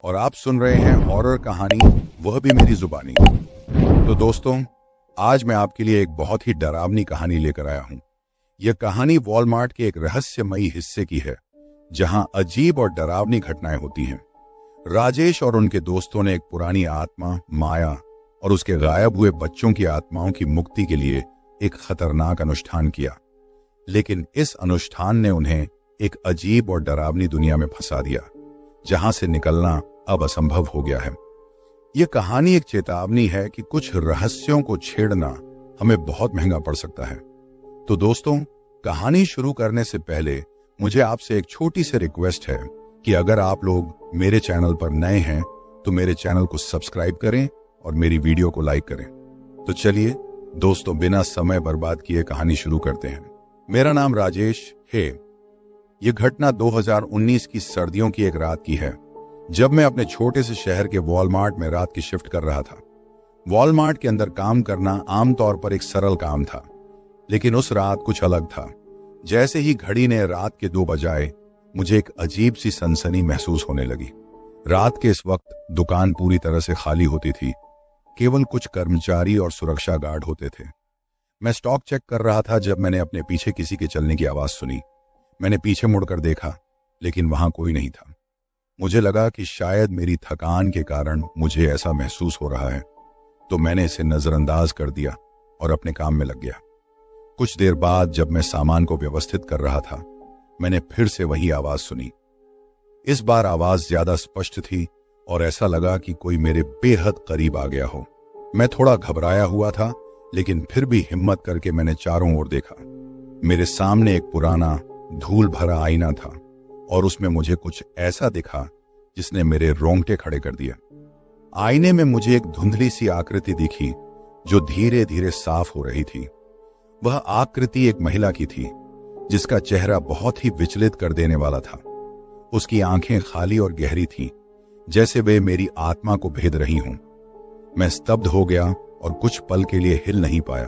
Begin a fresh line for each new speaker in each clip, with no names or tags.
और आप सुन रहे हैं हॉरर कहानी, वह भी मेरी जुबानी। तो दोस्तों, आज मैं आपके लिए एक बहुत ही डरावनी कहानी लेकर आया हूं। यह कहानी वॉलमार्ट के एक रहस्यमयी हिस्से की है, जहां अजीब और डरावनी घटनाएं होती हैं। राजेश और उनके दोस्तों ने एक पुरानी आत्मा माया और उसके गायब हुए बच्चों की आत्माओं की मुक्ति के लिए एक खतरनाक अनुष्ठान किया, लेकिन इस अनुष्ठान ने उन्हें एक अजीब और डरावनी दुनिया में फंसा दिया, जहां से निकलना अब असंभव हो गया है। यह कहानी एक चेतावनी है कि कुछ रहस्यों को छेड़ना हमें बहुत महंगा पड़ सकता है। तो दोस्तों, कहानी शुरू करने से पहले मुझे आपसे एक छोटी सी रिक्वेस्ट है कि अगर आप लोग मेरे चैनल पर नए हैं तो मेरे चैनल को सब्सक्राइब करें और मेरी वीडियो को लाइक करें। तो चलिए दोस्तों, बिना समय बर्बाद किए कहानी शुरू करते हैं। मेरा नाम राजेश है। यह घटना 2019 की सर्दियों की एक रात की है, जब मैं अपने छोटे से शहर के वॉलमार्ट में रात की शिफ्ट कर रहा था। वॉलमार्ट के अंदर काम करना आमतौर पर एक सरल काम था, लेकिन उस रात कुछ अलग था। जैसे ही घड़ी ने रात के 2 बजाए, मुझे एक अजीब सी सनसनी महसूस होने लगी। रात के इस वक्त दुकान पूरी तरह से खाली होती थी, केवल कुछ कर्मचारी और सुरक्षा गार्ड होते थे। मैं स्टॉक चेक कर रहा था जब मैंने अपने पीछे किसी के चलने की आवाज सुनी। मैंने पीछे मुड़कर देखा, लेकिन वहां कोई नहीं था। मुझे लगा कि शायद मेरी थकान के कारण मुझे ऐसा महसूस हो रहा है, तो मैंने इसे नजरअंदाज कर दिया और अपने काम में लग गया। कुछ देर बाद जब मैं सामान को व्यवस्थित कर रहा था, मैंने फिर से वही आवाज सुनी। इस बार आवाज ज्यादा स्पष्ट थी और ऐसा लगा कि कोई मेरे बेहद करीब आ गया हो। मैं थोड़ा घबराया हुआ था, लेकिन फिर भी हिम्मत करके मैंने चारों ओर देखा। मेरे सामने एक पुराना धूल भरा आईना था और उसमें मुझे कुछ ऐसा दिखा जिसने मेरे रोंगटे खड़े कर दिए। आईने में मुझे एक धुंधली सी आकृति दिखी जो धीरे धीरे साफ हो रही थी। वह आकृति एक महिला की थी, जिसका चेहरा बहुत ही विचलित कर देने वाला था। उसकी आंखें खाली और गहरी थीं, जैसे वे मेरी आत्मा को भेद रही हों। मैं स्तब्ध हो गया और कुछ पल के लिए हिल नहीं पाया।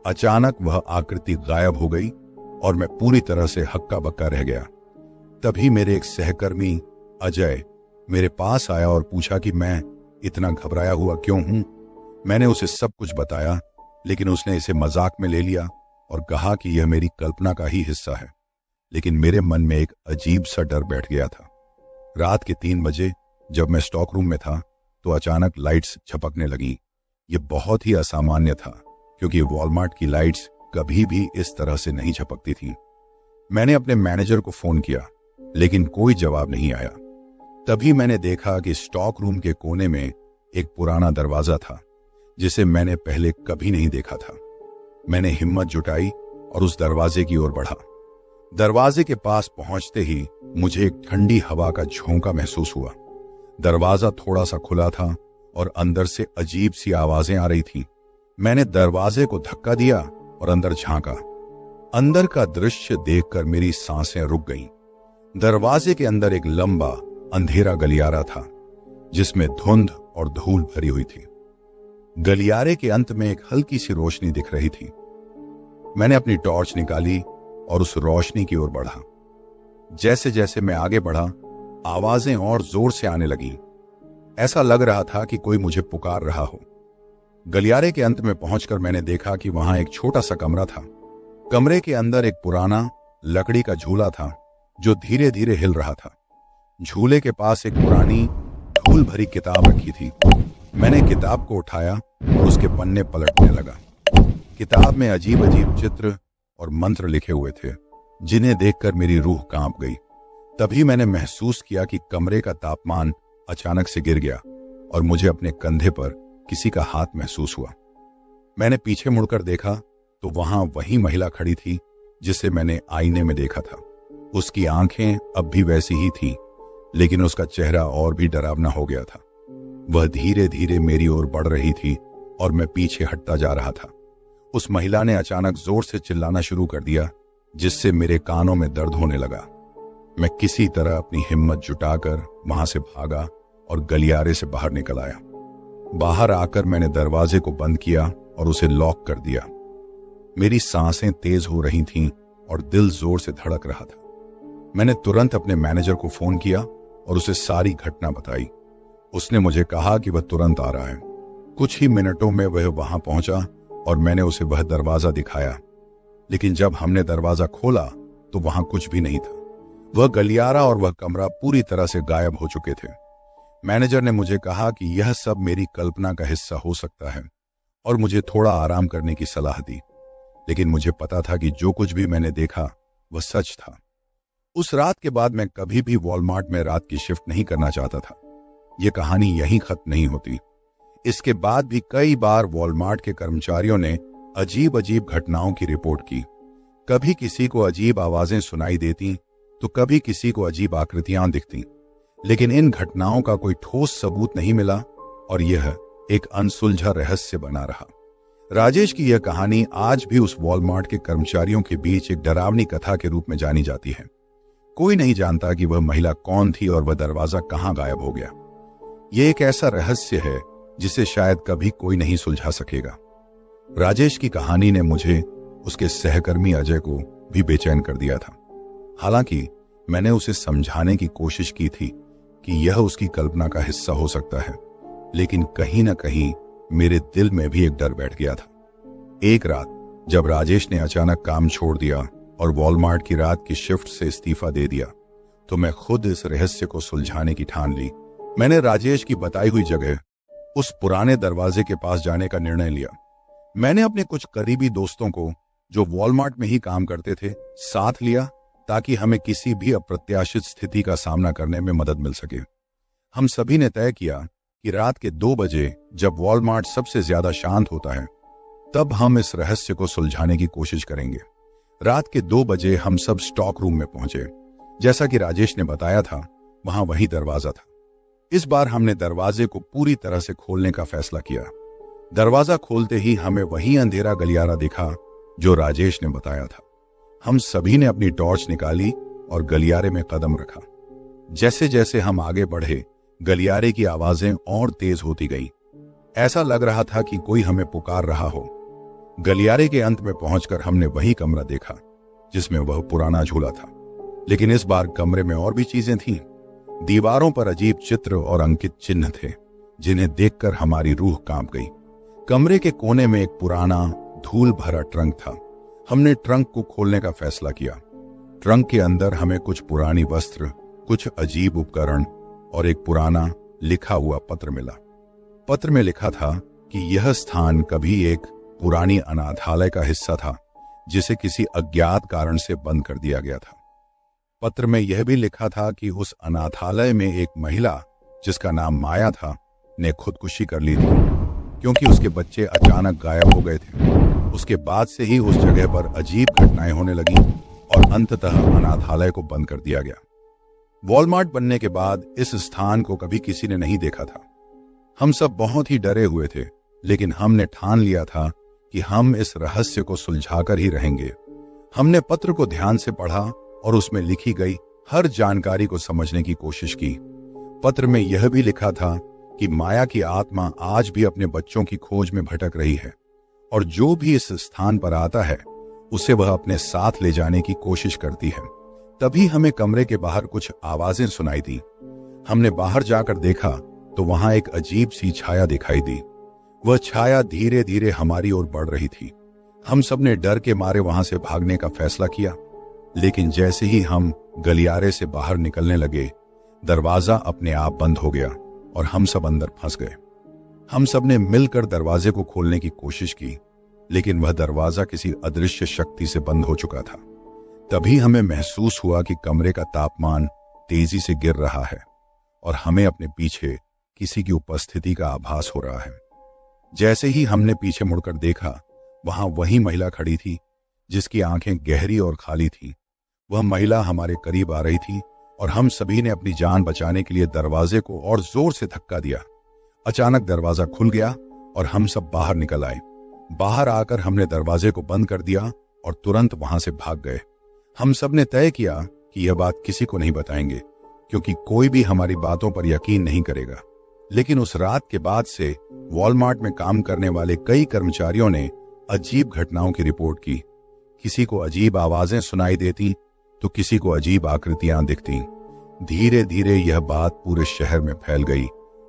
अचानक वह आकृति गायब हो गई और मैं पूरी तरह से हक्का बक्का रह गया। तभी मेरे एक सहकर्मी अजय मेरे पास आया और पूछा कि मैं इतना घबराया हुआ क्यों हूं। मैंने उसे सब कुछ बताया, लेकिन उसने इसे मजाक में ले लिया और कहा कि यह मेरी कल्पना का ही हिस्सा है। लेकिन मेरे मन में एक अजीब सा डर बैठ गया था। रात के 3 बजे जब मैं स्टॉक रूम में था, तो अचानक लाइट्स झपकने लगी। यह बहुत ही असामान्य था, क्योंकि वॉलमार्ट की लाइट्स कभी भी इस तरह से नहीं झपकती थीं। मैंने अपने मैनेजर को फोन किया, लेकिन कोई जवाब नहीं आया। तभी मैंने देखा कि स्टॉक रूम के कोने में एक पुराना दरवाजा था, जिसे मैंने पहले कभी नहीं देखा था। मैंने हिम्मत जुटाई और उस दरवाजे की ओर बढ़ा। दरवाजे के पास पहुंचते ही मुझे एक ठंडी हवा का झोंका महसूस हुआ। दरवाजा थोड़ा सा खुला था और अंदर से अजीब सी आवाजें आ रही थीं। मैंने दरवाजे को धक्का दिया और अंदर झांका। अंदर का दृश्य देखकर मेरी सांसें रुक गईं। दरवाजे के अंदर एक लंबा अंधेरा गलियारा था, जिसमें धुंध और धूल भरी हुई थी। गलियारे के अंत में एक हल्की सी रोशनी दिख रही थी। मैंने अपनी टॉर्च निकाली और उस रोशनी की ओर बढ़ा। जैसे जैसे मैं आगे बढ़ा, आवाजें और जोर से आने लगीं। ऐसा लग रहा था कि कोई मुझे पुकार रहा हो। गलियारे के अंत में पहुंचकर मैंने देखा कि वहां एक छोटा सा कमरा था। कमरे के अंदर एक पुराना लकड़ी का झूला था, जो धीरे धीरे हिल रहा था। झूले के पास एक पुरानी धूल भरी किताब रखी थी। मैंने किताब को उठाया और उसके पन्ने पलटने लगा। किताब में अजीब अजीब चित्र और मंत्र लिखे हुए थे, जिन्हें देखकर मेरी रूह कांप गई। तभी मैंने महसूस किया कि कमरे का तापमान अचानक से गिर गया और मुझे अपने कंधे पर किसी का हाथ महसूस हुआ। मैंने पीछे मुड़कर देखा तो वहां वही महिला खड़ी थी, जिसे मैंने आईने में देखा था। उसकी आंखें अब भी वैसी ही थीं, लेकिन उसका चेहरा और भी डरावना हो गया था। वह धीरे धीरे मेरी ओर बढ़ रही थी और मैं पीछे हटता जा रहा था। उस महिला ने अचानक जोर से चिल्लाना शुरू कर दिया, जिससे मेरे कानों में दर्द होने लगा। मैं किसी तरह अपनी हिम्मत जुटाकर वहां से भागा और गलियारे से बाहर निकल आया। बाहर आकर मैंने दरवाजे को बंद किया और उसे लॉक कर दिया। मेरी सांसें तेज हो रही थीं और दिल जोर से धड़क रहा था। मैंने तुरंत अपने मैनेजर को फोन किया और उसे सारी घटना बताई। उसने मुझे कहा कि वह तुरंत आ रहा है। कुछ ही मिनटों में वह वहां पहुंचा और मैंने उसे वह दरवाजा दिखाया, लेकिन जब हमने दरवाजा खोला तो वहां कुछ भी नहीं था। वह गलियारा और वह कमरा पूरी तरह से गायब हो चुके थे। मैनेजर ने मुझे कहा कि यह सब मेरी कल्पना का हिस्सा हो सकता है और मुझे थोड़ा आराम करने की सलाह दी, लेकिन मुझे पता था कि जो कुछ भी मैंने देखा वह सच था। उस रात के बाद मैं कभी भी वॉलमार्ट में रात की शिफ्ट नहीं करना चाहता था। यह कहानी यहीं खत्म नहीं होती। इसके बाद भी कई बार वॉलमार्ट के कर्मचारियों ने अजीब अजीब घटनाओं की रिपोर्ट की। कभी किसी को अजीब आवाजें सुनाई देती तो कभी किसी को अजीब आकृतियां दिखती, लेकिन इन घटनाओं का कोई ठोस सबूत नहीं मिला और यह एक अनसुलझा रहस्य बना रहा। राजेश की यह कहानी आज भी उस वॉलमार्ट के कर्मचारियों के बीच एक डरावनी कथा के रूप में जानी जाती है। कोई नहीं जानता कि वह महिला कौन थी और वह दरवाजा कहां गायब हो गया। यह एक ऐसा रहस्य है जिसे शायद कभी कोई नहीं सुलझा सकेगा। राजेश की कहानी ने मुझे उसके सहकर्मी अजय को भी बेचैन कर दिया था। हालांकि मैंने उसे समझाने की कोशिश की थी कि यह उसकी कल्पना का हिस्सा हो सकता है, लेकिन कहीं ना कहीं मेरे दिल में भी एक डर बैठ गया था। एक रात जब राजेश ने अचानक काम छोड़ दिया और वॉलमार्ट की रात की शिफ्ट से इस्तीफा दे दिया, तो मैं खुद इस रहस्य को सुलझाने की ठान ली। मैंने राजेश की बताई हुई जगह, उस पुराने दरवाजे के पास जाने का निर्णय लिया। मैंने अपने कुछ करीबी दोस्तों को, जो वॉलमार्ट में ही काम करते थे, साथ लिया ताकि हमें किसी भी अप्रत्याशित स्थिति का सामना करने में मदद मिल सके। हम सभी ने तय किया कि रात के 2 बजे, जब वॉलमार्ट सबसे ज्यादा शांत होता है, तब हम इस रहस्य को सुलझाने की कोशिश करेंगे। रात के 2 बजे हम सब स्टॉक रूम में पहुंचे। जैसा कि राजेश ने बताया था, वहां वही दरवाजा था। इस बार हमने दरवाजे को पूरी तरह से खोलने का फैसला किया। दरवाजा खोलते ही हमें वही अंधेरा गलियारा दिखा जो राजेश ने बताया था। हम सभी ने अपनी टॉर्च निकाली और गलियारे में कदम रखा। जैसे जैसे हम आगे बढ़े, गलियारे की आवाजें और तेज होती गईं। ऐसा लग रहा था कि कोई हमें पुकार रहा हो। गलियारे के अंत में पहुंचकर हमने वही कमरा देखा जिसमें वह पुराना झूला था, लेकिन इस बार कमरे में और भी चीजें थीं। दीवारों पर अजीब चित्र और अंकित चिन्ह थे जिन्हें देखकर हमारी रूह कांप गई। कमरे के कोने में एक पुराना धूल भरा ट्रंक था। हमने ट्रंक को खोलने का फैसला किया। ट्रंक के अंदर हमें कुछ पुरानी वस्त्र, कुछ अजीब उपकरण और एक पुराना लिखा हुआ पत्र मिला। पत्र में लिखा था कि यह स्थान कभी एक पुरानी अनाथालय का हिस्सा था जिसे किसी अज्ञात कारण से बंद कर दिया गया था। पत्र में यह भी लिखा था कि उस अनाथालय में एक महिला, जिसका नाम माया था, ने खुदकुशी कर ली थी क्योंकि उसके बच्चे अचानक गायब हो गए थे। उसके बाद से ही उस जगह पर अजीब घटनाएं होने लगी और अंततः अनाथालय को बंद कर दिया गया। वॉलमार्ट बनने के बाद इस स्थान को कभी किसी ने नहीं देखा था। हम सब बहुत ही डरे हुए थे, लेकिन हमने ठान लिया था कि हम इस रहस्य को सुलझाकर ही रहेंगे। हमने पत्र को ध्यान से पढ़ा और उसमें लिखी गई हर जानकारी को समझने की कोशिश की। पत्र में यह भी लिखा था कि माया की आत्मा आज भी अपने बच्चों की खोज में भटक रही है और जो भी इस स्थान पर आता है उसे वह अपने साथ ले जाने की कोशिश करती है। तभी हमें कमरे के बाहर कुछ आवाजें सुनाई दी। हमने बाहर जाकर देखा तो वहां एक अजीब सी छाया दिखाई दी। वह छाया धीरे धीरे हमारी ओर बढ़ रही थी। हम सब ने डर के मारे वहां से भागने का फैसला किया, लेकिन जैसे ही हम गलियारे से बाहर निकलने लगे, दरवाजा अपने आप बंद हो गया और हम सब अंदर फंस गए। हम सब ने मिलकर दरवाजे को खोलने की कोशिश की, लेकिन वह दरवाजा किसी अदृश्य शक्ति से बंद हो चुका था। तभी हमें महसूस हुआ कि कमरे का तापमान तेजी से गिर रहा है और हमें अपने पीछे किसी की उपस्थिति का आभास हो रहा है। जैसे ही हमने पीछे मुड़कर देखा, वहां वही महिला खड़ी थी जिसकी आंखें गहरी और खाली थीं। वह महिला हमारे करीब आ रही थी और हम सभी ने अपनी जान बचाने के लिए दरवाजे को और जोर से धक्का दिया। अचानक दरवाजा खुल गया और हम सब बाहर निकल आए। बाहर आकर हमने दरवाजे को बंद कर दिया और तुरंत वहां से भाग गए। हम सब ने तय किया कि यह बात किसी को नहीं बताएंगे, क्योंकि कोई भी हमारी बातों पर यकीन नहीं करेगा। लेकिन उस रात के बाद से वॉलमार्ट में काम करने वाले कई कर्मचारियों ने अजीब घटनाओं की रिपोर्ट की। किसी को अजीब आवाजें सुनाई देती तो किसी को अजीब आकृतियां दिखती। धीरे धीरे यह बात पूरे शहर में फैल गई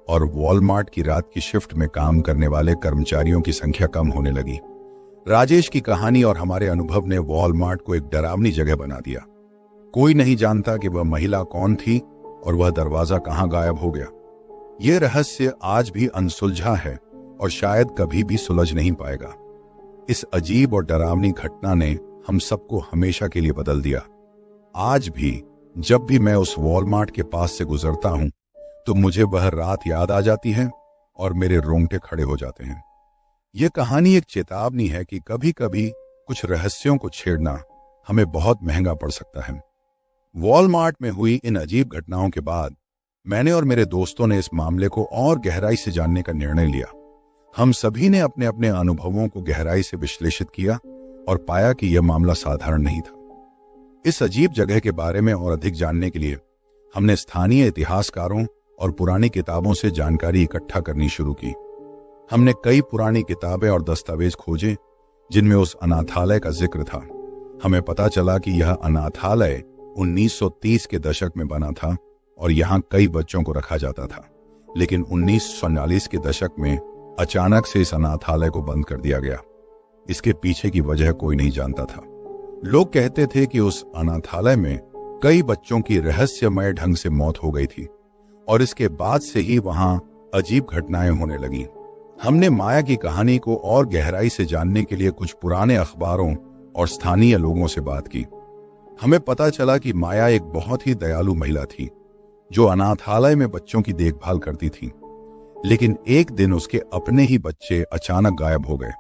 और वॉलमार्ट की रात की शिफ्ट में काम करने वाले कर्मचारियों की संख्या कम होने लगी। राजेश की कहानी और हमारे अनुभव ने वॉलमार्ट को एक डरावनी जगह बना दिया। कोई नहीं जानता कि वह महिला कौन थी और वह दरवाजा कहां गायब हो गया। यह रहस्य आज भी अनसुलझा है और शायद कभी भी सुलझ नहीं पाएगा। इस अजीब और डरावनी घटना ने हम सबको हमेशा के लिए बदल दिया। आज भी जब भी मैं उस वॉलमार्ट के पास से गुजरता हूं तो मुझे वह रात याद आ जाती है और मेरे रोंगटे खड़े हो जाते हैं। यह कहानी एक चेतावनी है कि कभी कभी कुछ रहस्यों को छेड़ना हमें बहुत महंगा पड़ सकता है। वॉलमार्ट में हुई इन अजीब घटनाओं के बाद मैंने और मेरे दोस्तों ने इस मामले को और गहराई से जानने का निर्णय लिया। हम सभी ने अपने अपने अनुभवों को गहराई से विश्लेषित किया और पाया कि यह मामला साधारण नहीं था। इस अजीब जगह के बारे में और अधिक जानने के लिए हमने स्थानीय इतिहासकारों और पुरानी किताबों से जानकारी इकट्ठा करनी शुरू की। हमने कई पुरानी किताबें और दस्तावेज खोजे जिनमें उस अनाथालय का जिक्र था। हमें पता चला कि यह अनाथालय 1930 के दशक में बना था और यहाँ कई बच्चों को रखा जाता था, लेकिन 1940 के दशक में अचानक से इस अनाथालय को बंद कर दिया गया। इसके पीछे की वजह कोई नहीं जानता था। लोग कहते थे कि उस अनाथालय में कई बच्चों की रहस्यमय ढंग से मौत हो गई थी और इसके बाद से ही वहां अजीब घटनाएं होने लगी। हमने माया की कहानी को और गहराई से जानने के लिए कुछ पुराने अखबारों और स्थानीय लोगों से बात की। हमें पता चला कि माया एक बहुत ही दयालु महिला थी जो अनाथालय में बच्चों की देखभाल करती थी, लेकिन एक दिन उसके अपने ही बच्चे अचानक गायब हो गए।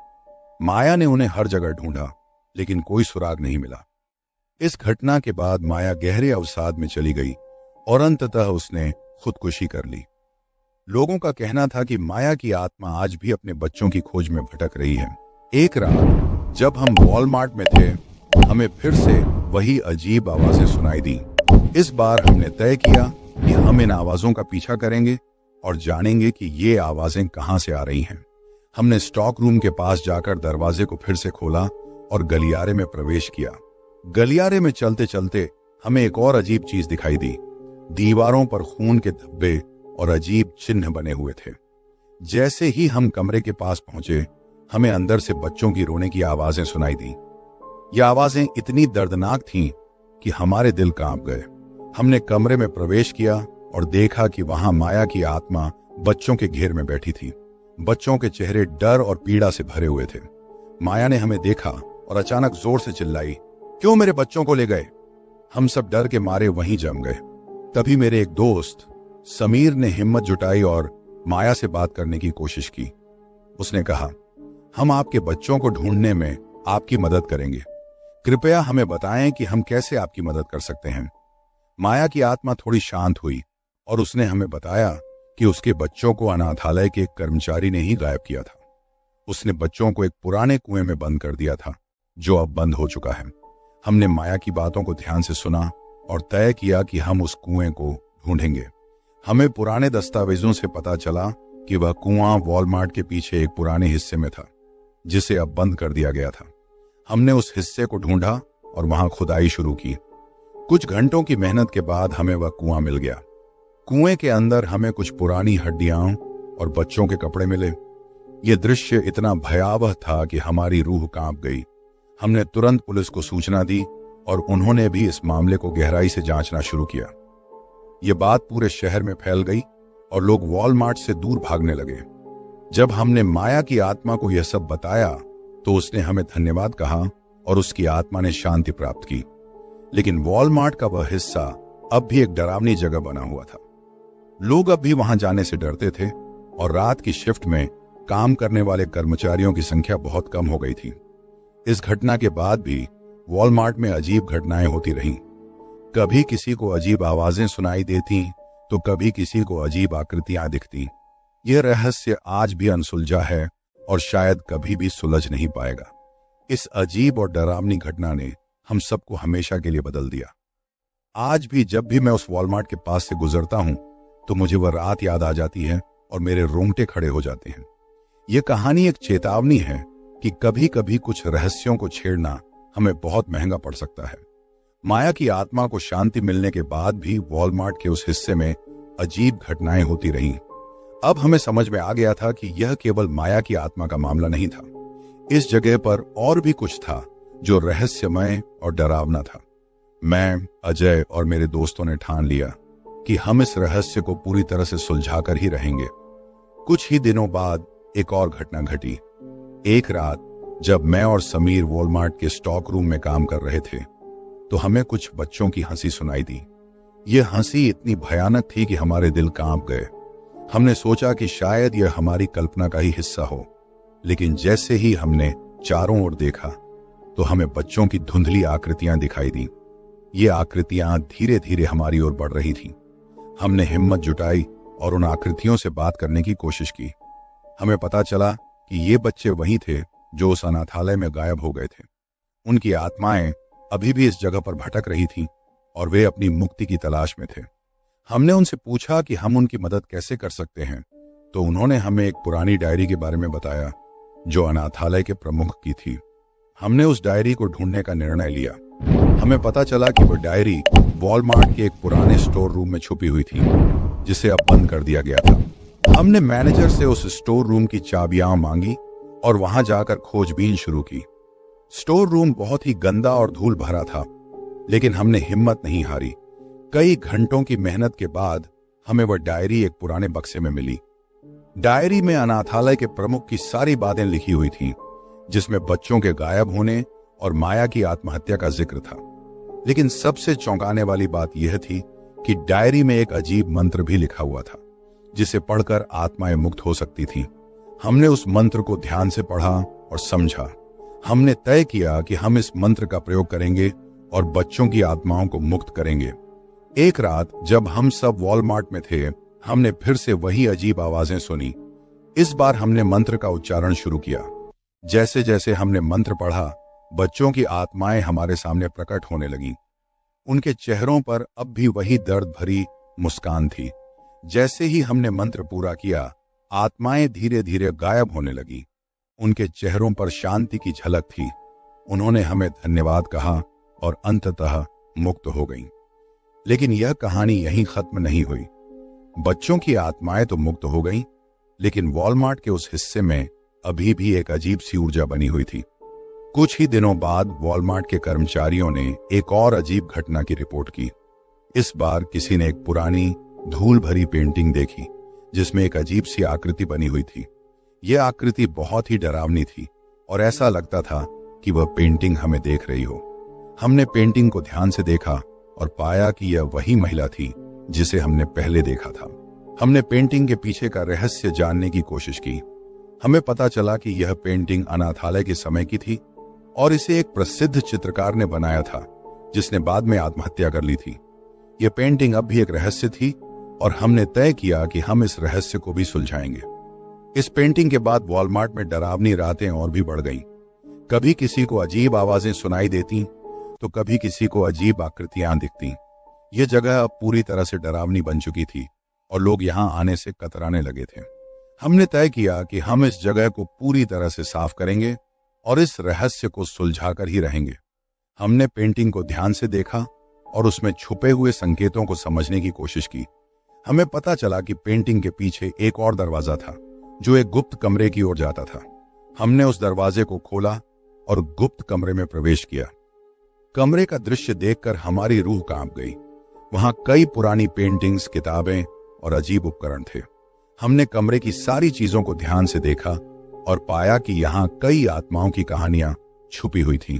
माया ने उन्हें हर जगह ढूंढा, लेकिन कोई सुराग नहीं मिला। इस घटना के बाद माया गहरे अवसाद में चली गई और अंततः उसने खुदकुशी कर ली। लोगों का कहना था कि माया की आत्मा आज भी अपने बच्चों की खोज में भटक रही है। एक रात जब हम वॉलमार्ट में थे, हमें फिर से वही अजीब आवाजें सुनाई दी। इस बार हमने तय किया कि हम इन आवाजों का पीछा करेंगे और जानेंगे कि ये आवाजें कहां से आ रही हैं। हमने स्टॉक रूम के पास जाकर दरवाजे को फिर से खोला और गलियारे में प्रवेश किया। गलियारे में चलते चलते हमें एक और अजीब चीज दिखाई दी। दीवारों पर खून के धब्बे और अजीब चिन्ह बने हुए थे। जैसे ही हम कमरे के पास पहुंचे, हमें अंदर से बच्चों की रोने की आवाजें सुनाई दी। ये आवाजें इतनी दर्दनाक थीं कि हमारे दिल कांप गए। हमने कमरे में प्रवेश किया और देखा कि वहां माया की आत्मा बच्चों के घेर में बैठी थी। बच्चों के चेहरे डर और पीड़ा से भरे हुए थे। माया ने हमें देखा और अचानक जोर से चिल्लाई, क्यों मेरे बच्चों को ले गए? हम सब डर के मारे वहीं जम गए। तभी मेरे एक दोस्त समीर ने हिम्मत जुटाई और माया से बात करने की कोशिश की। उसने कहा, हम आपके बच्चों को ढूंढने में आपकी मदद करेंगे। कृपया हमें बताएं कि हम कैसे आपकी मदद कर सकते हैं। माया की आत्मा थोड़ी शांत हुई और उसने हमें बताया कि उसके बच्चों को अनाथालय के एक कर्मचारी ने ही गायब किया था। उसने बच्चों को एक पुराने कुएं में बंद कर दिया था, जो अब बंद हो चुका है। हमने माया की बातों को ध्यान से सुना और तय किया कि हम उस कुएं को ढूंढेंगे। हमें पुराने दस्तावेजों से पता चला कि वह कुआं वॉलमार्ट के पीछे एक पुराने हिस्से में था, जिसे अब बंद कर दिया गया था। हमने उस हिस्से को ढूंढा और वहां खुदाई शुरू की। कुछ घंटों की मेहनत के बाद हमें वह कुआं मिल गया। कुएं के अंदर हमें कुछ पुरानी हड्डियां और बच्चों के कपड़े मिले। यह दृश्य इतना भयावह था कि हमारी रूह कांप गई। हमने तुरंत पुलिस को सूचना दी और उन्होंने भी इस मामले को गहराई से जांचना शुरू किया। यह बात पूरे शहर में फैल गई और लोग वॉलमार्ट से दूर भागने लगे। जब हमने माया की आत्मा को यह सब बताया तो उसने हमें धन्यवाद कहा और उसकी आत्मा ने शांति प्राप्त की। लेकिन वॉलमार्ट का वह हिस्सा अब भी एक डरावनी जगह बना हुआ था। लोग अब भी वहां जाने से डरते थे और रात की शिफ्ट में काम करने वाले कर्मचारियों की संख्या बहुत कम हो गई थी। इस घटना के बाद भी वॉलमार्ट में अजीब घटनाएं होती रहीं। कभी किसी को अजीब आवाजें सुनाई देती तो कभी किसी को अजीब आकृतियां दिखती। यह रहस्य आज भी अनसुलझा है और शायद कभी भी सुलझ नहीं पाएगा। इस अजीब और डरावनी घटना ने हम सबको हमेशा के लिए बदल दिया। आज भी जब भी मैं उस वॉलमार्ट के पास से गुजरता हूं तो मुझे वह रात याद आ जाती है और मेरे रोंगटे खड़े हो जाते हैं। यह कहानी एक चेतावनी है कि कभी कभी कुछ रहस्यों को छेड़ना हमें बहुत महंगा पड़ सकता है। माया की आत्मा को शांति मिलने के बाद भी वॉलमार्ट के उस हिस्से में अजीब घटनाएं होती रहीं। अब हमें समझ में आ गया था कि यह केवल माया की आत्मा का मामला नहीं था। इस जगह पर और भी कुछ था जो रहस्यमय और डरावना था। मैं, अजय और मेरे दोस्तों ने ठान लिया कि हम इस रहस्य को पूरी तरह से सुलझाकर ही रहेंगे। कुछ ही दिनों बाद एक और घटना घटी। एक रात जब मैं और समीर वॉलमार्ट के स्टॉक रूम में काम कर रहे थे तो हमें कुछ बच्चों की हंसी सुनाई दी। यह हंसी इतनी भयानक थी कि हमारे दिल कांप गए। हमने सोचा कि शायद यह हमारी कल्पना का ही हिस्सा हो, लेकिन जैसे ही हमने चारों ओर देखा तो हमें बच्चों की धुंधली आकृतियां दिखाई दी। ये आकृतियां धीरे धीरे हमारी ओर बढ़ रही थीं। हमने हिम्मत जुटाई और उन आकृतियों से बात करने की कोशिश की। हमें पता चला कि ये बच्चे वही थे जो उस अनाथालय में गायब हो गए थे। उनकी आत्माएं अभी भी इस जगह पर भटक रही थीं और वे अपनी मुक्ति की तलाश में थे। हमने उनसे पूछा कि हम उनकी मदद कैसे कर सकते हैं, तो उन्होंने हमें एक पुरानी डायरी के बारे में बताया जो अनाथालय के प्रमुख की थी। हमने उस डायरी को ढूंढने का निर्णय लिया। हमें पता चला कि वह डायरी वॉलमार्ट के एक पुराने स्टोर रूम में छुपी हुई थी जिसे अब बंद कर दिया गया था। हमने मैनेजर से उस स्टोर रूम की चाबियां मांगी और वहां जाकर खोजबीन शुरू की। स्टोर रूम बहुत ही गंदा और धूल भरा था, लेकिन हमने हिम्मत नहीं हारी। कई घंटों की मेहनत के बाद हमें वह डायरी एक पुराने बक्से में मिली। डायरी में अनाथालय के प्रमुख की सारी बातें लिखी हुई थीं, जिसमें बच्चों के गायब होने और माया की आत्महत्या का जिक्र था। लेकिन सबसे चौंकाने वाली बात यह थी कि डायरी में एक अजीब मंत्र भी लिखा हुआ था जिसे पढ़कर आत्माएं मुक्त हो सकती थीं। हमने उस मंत्र को ध्यान से पढ़ा और समझा। हमने तय किया कि हम इस मंत्र का प्रयोग करेंगे और बच्चों की आत्माओं को मुक्त करेंगे। एक रात जब हम सब वॉलमार्ट में थे, हमने फिर से वही अजीब आवाजें सुनी। इस बार हमने मंत्र का उच्चारण शुरू किया। जैसे जैसे हमने मंत्र पढ़ा, बच्चों की आत्माएं हमारे सामने प्रकट होने लगीं। उनके चेहरों पर अब भी वही दर्द भरी मुस्कान थी। जैसे ही हमने मंत्र पूरा किया, आत्माएं धीरे धीरे गायब होने लगीं। उनके चेहरों पर शांति की झलक थी। उन्होंने हमें धन्यवाद कहा और अंततः मुक्त हो गईं। लेकिन यह कहानी यहीं खत्म नहीं हुई। बच्चों की आत्माएं तो मुक्त हो गईं, लेकिन वॉलमार्ट के उस हिस्से में अभी भी एक अजीब सी ऊर्जा बनी हुई थी। कुछ ही दिनों बाद वॉलमार्ट के कर्मचारियों ने एक और अजीब घटना की रिपोर्ट की। इस बार किसी ने एक पुरानी धूल भरी पेंटिंग देखी जिसमें एक अजीब सी आकृति बनी हुई थी। यह आकृति बहुत ही डरावनी थी और ऐसा लगता था कि वह पेंटिंग हमें देख रही हो। हमने पेंटिंग को ध्यान से देखा और पाया कि यह वही महिला थी जिसे हमने पहले देखा था। हमने पेंटिंग के पीछे का रहस्य जानने की कोशिश की। हमें पता चला कि यह पेंटिंग अनाथालय के समय की थी और इसे एक प्रसिद्ध चित्रकार ने बनाया था जिसने बाद में आत्महत्या कर ली थी। यह पेंटिंग अब भी एक रहस्य थी और हमने तय किया कि हम इस रहस्य को भी सुलझाएंगे। इस पेंटिंग के बाद वॉलमार्ट में डरावनी रातें और भी बढ़ गईं। कभी किसी को अजीब आवाजें सुनाई देती तो कभी किसी को अजीब आकृतियां दिखती। यह जगह अब पूरी तरह से डरावनी बन चुकी थी और लोग यहां आने से कतराने लगे थे। हमने तय किया कि हम इस जगह को पूरी तरह से साफ करेंगे और इस रहस्य को सुलझाकर ही रहेंगे। हमने पेंटिंग को ध्यान से देखा और उसमें छुपे हुए संकेतों को समझने की कोशिश की। हमें पता चला कि पेंटिंग के पीछे एक और दरवाजा था जो एक गुप्त कमरे की ओर जाता था। हमने उस दरवाजे को खोला और गुप्त कमरे में प्रवेश किया। कमरे का दृश्य देखकर हमारी रूह कांप गई। वहां कई पुरानी पेंटिंग्स, किताबें और अजीब उपकरण थे। हमने कमरे की सारी चीजों को ध्यान से देखा और पाया कि यहां कई आत्माओं की कहानियां छुपी हुई थीं।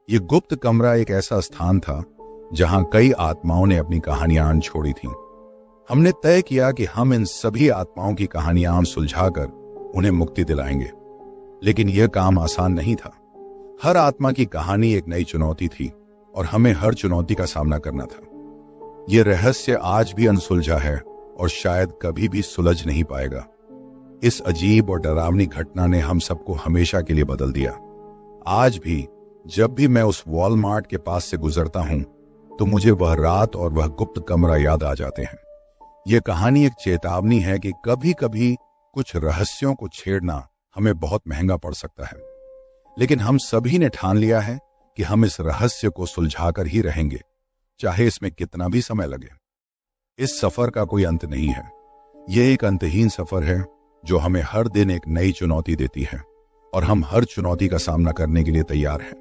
यह गुप्त कमरा एक ऐसा स्थान था जहां कई आत्माओं ने अपनी कहानियां छोड़ी थीं। हमने तय किया कि हम इन सभी आत्माओं की कहानियां सुलझाकर उन्हें मुक्ति दिलाएंगे। लेकिन यह काम आसान नहीं था। हर आत्मा की कहानी एक नई चुनौती थी और हमें हर चुनौती का सामना करना था। यह रहस्य आज भी अनसुलझा है और शायद कभी भी सुलझ नहीं पाएगा। इस अजीब और डरावनी घटना ने हम सबको हमेशा के लिए बदल दिया। आज भी जब भी मैं उस वॉलमार्ट के पास से गुजरता हूं तो मुझे वह रात और वह गुप्त कमरा याद आ जाते हैं। यह कहानी एक चेतावनी है कि कभी कभी कुछ रहस्यों को छेड़ना हमें बहुत महंगा पड़ सकता है। लेकिन हम सभी ने ठान लिया है कि हम इस रहस्य को सुलझाकर ही रहेंगे, चाहे इसमें कितना भी समय लगे। इस सफर का कोई अंत नहीं है। यह एक अंतहीन सफर है जो हमें हर दिन एक नई चुनौती देती है, और हम हर चुनौती का सामना करने के लिए तैयार हैं,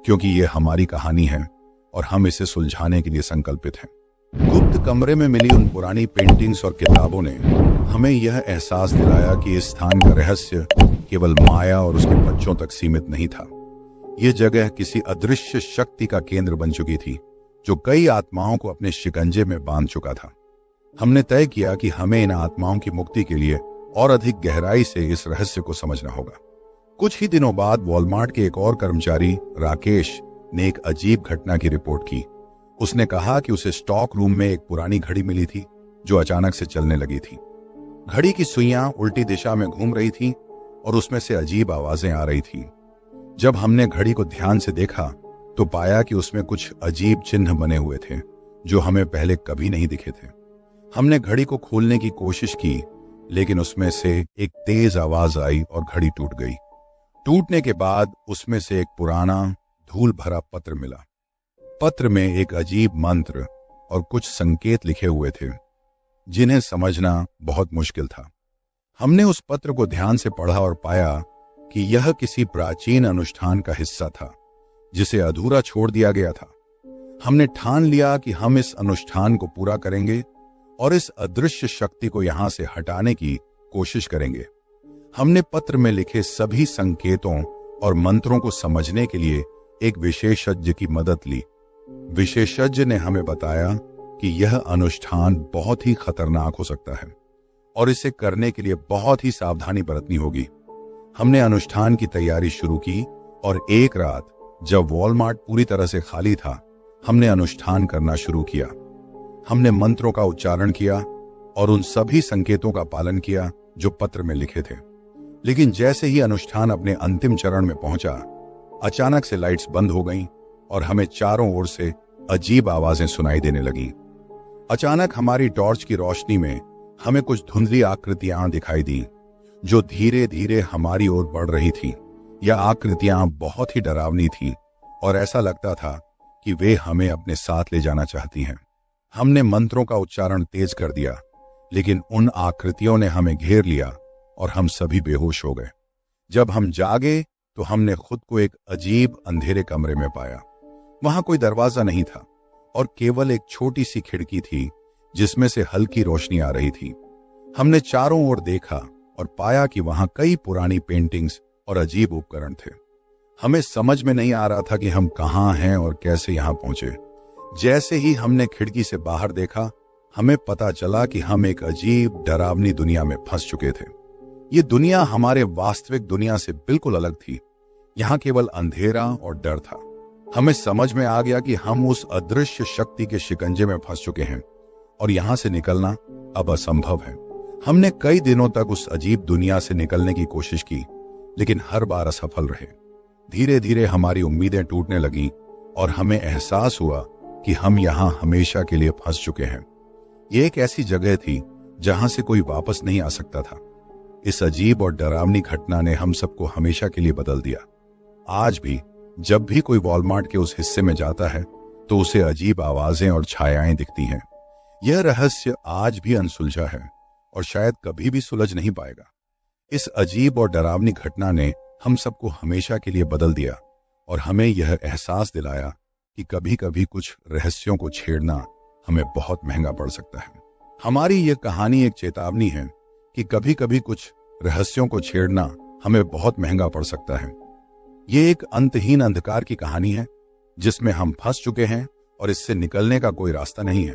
क्योंकि यह हमारी कहानी है और हम इसे सुलझाने के लिए संकल्पित हैं। गुप्त कमरे में मिली उन पुरानी पेंटिंग्स और किताबों ने हमें यह एहसास दिलाया कि इस स्थान का रहस्य केवल माया और उसके बच्चों तक सीमित नहीं था। यह जगह किसी अदृश्य शक्ति का केंद्र बन चुकी थी, जो कई आत्माओं को अपने शिकंजे में बांध चुका था। हमने तय किया कि हमें इन आत्माओं की मुक्ति के लिए और अधिक गहराई से इस रहस्य को समझना होगा। कुछ ही दिनों बाद वॉलमार्ट के एक और कर्मचारी राकेश ने एक अजीब घटना की रिपोर्ट की। उसने कहा कि उसे स्टॉक रूम में एक पुरानी घड़ी मिली थी जो अचानक से चलने लगी थी। घड़ी की सुइयां उल्टी दिशा में घूम रही थी और उसमें से अजीब आवाजें आ रही थी। जब हमने घड़ी को ध्यान से देखा तो पाया कि उसमें कुछ अजीब चिन्ह बने हुए थे जो हमें पहले कभी नहीं दिखे थे। हमने घड़ी को खोलने की कोशिश की, लेकिन उसमें से एक तेज आवाज आई और घड़ी टूट गई। टूटने के बाद उसमें से एक पुराना धूल भरा पत्र मिला। पत्र में एक अजीब मंत्र और कुछ संकेत लिखे हुए थे जिन्हें समझना बहुत मुश्किल था। हमने उस पत्र को ध्यान से पढ़ा और पाया कि यह किसी प्राचीन अनुष्ठान का हिस्सा था जिसे अधूरा छोड़ दिया गया था। हमने ठान लिया कि हम इस अनुष्ठान को पूरा करेंगे और इस अदृश्य शक्ति को यहां से हटाने की कोशिश करेंगे। हमने पत्र में लिखे सभी संकेतों और मंत्रों को समझने के लिए एक विशेषज्ञ की मदद ली। विशेषज्ञ ने हमें बताया कि यह अनुष्ठान बहुत ही खतरनाक हो सकता है और इसे करने के लिए बहुत ही सावधानी बरतनी होगी। हमने अनुष्ठान की तैयारी शुरू की और एक रात जब वॉलमार्ट पूरी तरह से खाली था, हमने अनुष्ठान करना शुरू किया। हमने मंत्रों का उच्चारण किया और उन सभी संकेतों का पालन किया जो पत्र में लिखे थे। लेकिन जैसे ही अनुष्ठान अपने अंतिम चरण में पहुंचा, अचानक से लाइट्स बंद हो गईं और हमें चारों ओर से अजीब आवाजें सुनाई देने लगीं। अचानक हमारी टॉर्च की रोशनी में हमें कुछ धुंधली आकृतियां दिखाई दी जो धीरे धीरे हमारी ओर बढ़ रही थी। यह आकृतियां बहुत ही डरावनी थी और ऐसा लगता था कि वे हमें अपने साथ ले जाना चाहती हैं। हमने मंत्रों का उच्चारण तेज कर दिया, लेकिन उन आकृतियों ने हमें घेर लिया और हम सभी बेहोश हो गए। जब हम जागे तो हमने खुद को एक अजीब अंधेरे कमरे में पाया। वहां कोई दरवाजा नहीं था और केवल एक छोटी सी खिड़की थी जिसमें से हल्की रोशनी आ रही थी। हमने चारों ओर देखा और पाया कि वहां कई पुरानी पेंटिंग्स और अजीब उपकरण थे। हमें समझ में नहीं आ रहा था कि हम कहां हैं और कैसे यहां पहुंचे। जैसे ही हमने खिड़की से बाहर देखा, हमें पता चला कि हम एक अजीब डरावनी दुनिया में फंस चुके थे। ये दुनिया हमारे वास्तविक दुनिया से बिल्कुल अलग थी। यहाँ केवल अंधेरा और डर था। हमें समझ में आ गया कि हम उस अदृश्य शक्ति के शिकंजे में फंस चुके हैं और यहां से निकलना अब असंभव है। हमने कई दिनों तक उस अजीब दुनिया से निकलने की कोशिश की, लेकिन हर बार असफल रहे। धीरे धीरे हमारी उम्मीदें टूटने लगीं और हमें एहसास हुआ कि हम यहां हमेशा के लिए फंस चुके हैं। ये एक ऐसी जगह थी जहां से कोई वापस नहीं आ सकता था। इस अजीब और डरावनी घटना ने हम सबको हमेशा के लिए बदल दिया। आज भी जब भी कोई वॉलमार्ट के उस हिस्से में जाता है तो उसे अजीब आवाजें और छायाएं दिखती हैं। यह रहस्य आज भी अनसुलझा है और शायद कभी भी सुलझ नहीं पाएगा। इस अजीब और डरावनी घटना ने हम सबको हमेशा के लिए बदल दिया और हमें यह एहसास दिलाया कि कभी कभी कुछ रहस्यों को छेड़ना हमें बहुत महंगा पड़ सकता है। हमारी यह कहानी एक चेतावनी है कि कभी कभी कुछ रहस्यों को छेड़ना हमें बहुत महंगा पड़ सकता है। ये एक अंतहीन अंधकार की कहानी है जिसमें हम फंस चुके हैं और इससे निकलने का कोई रास्ता नहीं है।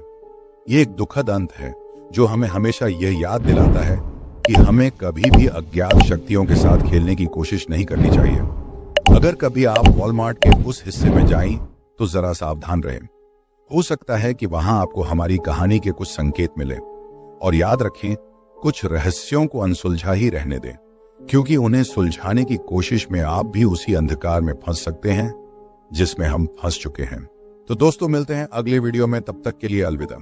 ये एक दुखद अंत है जो हमें हमेशा यह याद दिलाता है कि हमें कभी भी अज्ञात शक्तियों के साथ खेलने की कोशिश नहीं करनी चाहिए। अगर कभी आप वॉलमार्ट के उस हिस्से में जाएं तो जरा सावधान रहें। हो सकता है कि वहां आपको हमारी कहानी के कुछ संकेत मिले। और याद रखें, कुछ रहस्यों को अनसुलझा ही रहने दें, क्योंकि उन्हें सुलझाने की कोशिश में आप भी उसी अंधकार में फंस सकते हैं जिसमें हम फंस चुके हैं। तो दोस्तों, मिलते हैं अगले वीडियो में। तब तक के लिए अलविदा।